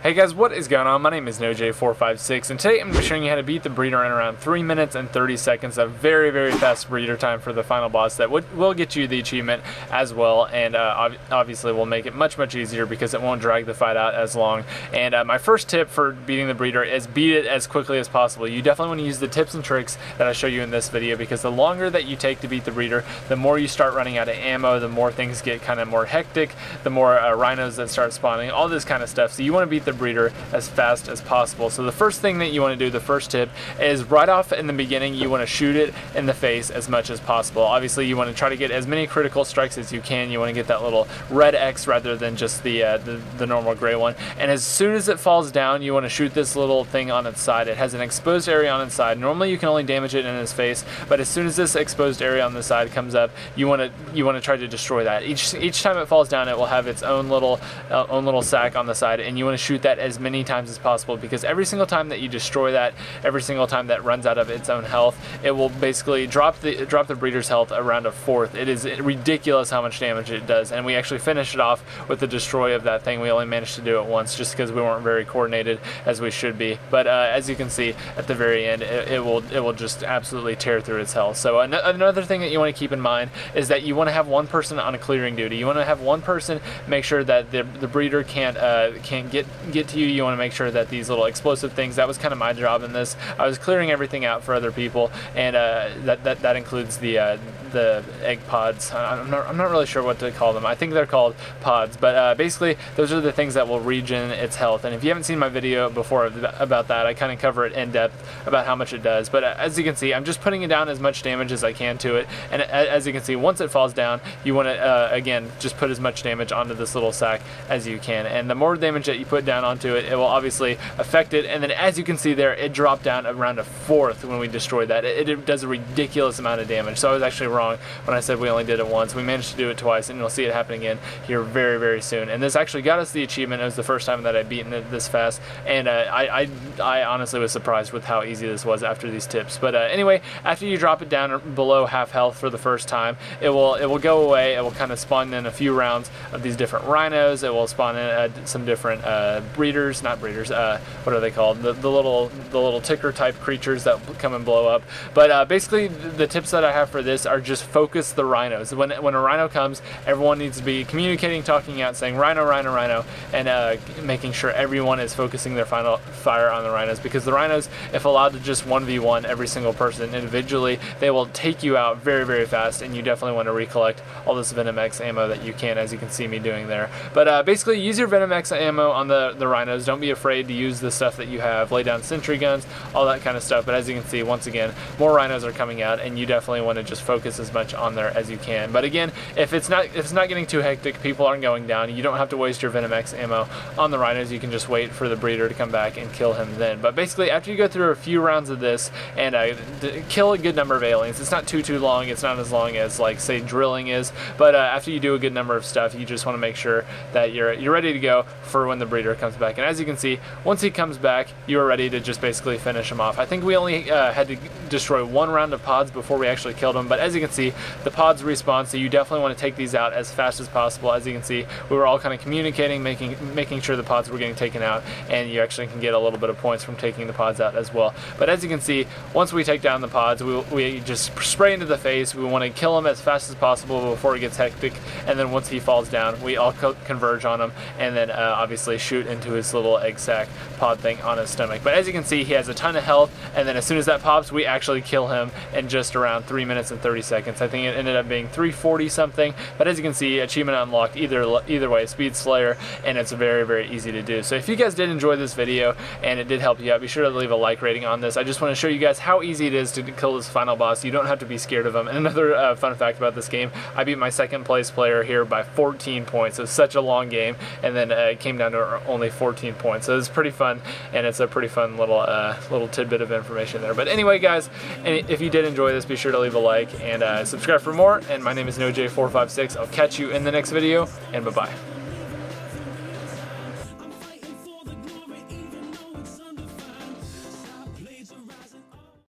Hey guys, what is going on? My name is NoJ456 and today I'm going to be showing you how to beat the breeder in around 3 minutes and 30 seconds. A very fast breeder time for the final boss that will get you the achievement as well, and obviously will make it much easier because it won't drag the fight out as long. And my first tip for beating the breeder is beat it as quickly as possible. You definitely want to use the tips and tricks that I show you in this video, because the longer that you take to beat the breeder, the more you start running out of ammo, the more things get kind of more hectic, the more rhinos that start spawning, all this kind of stuff. So you want to beat the breeder as fast as possible. So the first thing that you want to do, the first tip, is right off in the beginning you want to shoot it in the face as much as possible. Obviously you want to try to get as many critical strikes as you can. You want to get that little red X rather than just the normal gray one. And as soon as it falls down, you want to shoot this little thing on its side. It has an exposed area on its side. Normally you can only damage it in its face, but as soon as this exposed area on the side comes up, you want to try to destroy that. Each time it falls down, it will have its own little sack on the side, and you want to shoot that as many times as possible, because every single time that you destroy that, every single time that runs out of its own health, it will basically drop the breeder's health around a fourth. It is ridiculous how much damage it does, and we actually finished it off with the destroy of that thing. We only managed to do it once just because we weren't very coordinated as we should be, but as you can see at the very end, it will just absolutely tear through its health. So another thing that you want to keep in mind is that you want to have one person on a clearing duty. You want to have one person make sure that the breeder can't get to you. You want to make sure that these little explosive things, that was kind of my job in this. I was clearing everything out for other people, and that includes the egg pods. I'm not really sure what to call them. I think they're called pods, but basically those are the things that will regen its health. And if you haven't seen my video before about that, I kind of cover it in depth about how much it does. But as you can see, I'm just putting it down as much damage as I can to it. And as you can see, once it falls down, you want to again just put as much damage onto this little sack as you can. And the more damage that you put down onto it, it will obviously affect it. And then as you can see there, it dropped down around a fourth when we destroyed that. It does a ridiculous amount of damage. So I was actually wrong when I said we only did it once. We managed to do it twice, and you'll see it happen again here very soon. And this actually got us the achievement. It was the first time that I'd beaten it this fast, and I honestly was surprised with how easy this was after these tips. But anyway, after you drop it down below half health for the first time, it will go away. It will kind of spawn in a few rounds of these different rhinos. It will spawn in some different breeders, not breeders, what are they called? The little ticker type creatures that come and blow up. But basically the tips that I have for this are just focus the rhinos. When a rhino comes, everyone needs to be communicating, talking out, saying rhino, and making sure everyone is focusing their final fire on the rhinos, because the rhinos, if allowed to just 1v1 every single person individually, they will take you out very fast, and you definitely want to recollect all this Venom X ammo that you can, as you can see me doing there. But basically use your Venom X ammo on the rhinos. Don't be afraid to use the stuff that you have. Lay down sentry guns, all that kind of stuff. But as you can see, once again, more rhinos are coming out, and you definitely want to just focus as much on there as you can. But again, if it's not getting too hectic, people aren't going down, you don't have to waste your Venom X ammo on the rhinos. You can just wait for the breeder to come back and kill him then. But basically, after you go through a few rounds of this and kill a good number of aliens, it's not too long. It's not as long as, like, say, drilling is. But after you do a good number of stuff, you just want to make sure that you're ready to go for when the breeder comes back. And as you can see, once he comes back, you are ready to just basically finish him off. I think we only had to destroy one round of pods before we actually killed him. But as you can see, the pods respawn, so you definitely want to take these out as fast as possible. As you can see, we were all kind of communicating, making sure the pods were getting taken out, and you actually can get a little bit of points from taking the pods out as well. But as you can see, once we take down the pods, we just spray into the face. We want to kill him as fast as possible before it gets hectic, and then once he falls down, we all converge on him, and then obviously shoot into his little egg sac pod thing on his stomach. But as you can see, he has a ton of health, and then as soon as that pops, we actually kill him in just around 3 minutes and 30 seconds. I think it ended up being 3:40 something, but as you can see, achievement unlocked either way, Speed Slayer, and it's very easy to do. So if you guys did enjoy this video and it did help you out, be sure to leave a like rating on this. I just want to show you guys how easy it is to kill this final boss. You don't have to be scared of him. And another fun fact about this game, I beat my second place player here by 14 points. It was such a long game, and then it came down to only 14 points. So it's pretty fun, and it's a pretty fun little tidbit of information there. But anyway, guys, if you did enjoy this, be sure to leave a like and subscribe for more. And my name is NoJ456. I'll catch you in the next video, and bye-bye.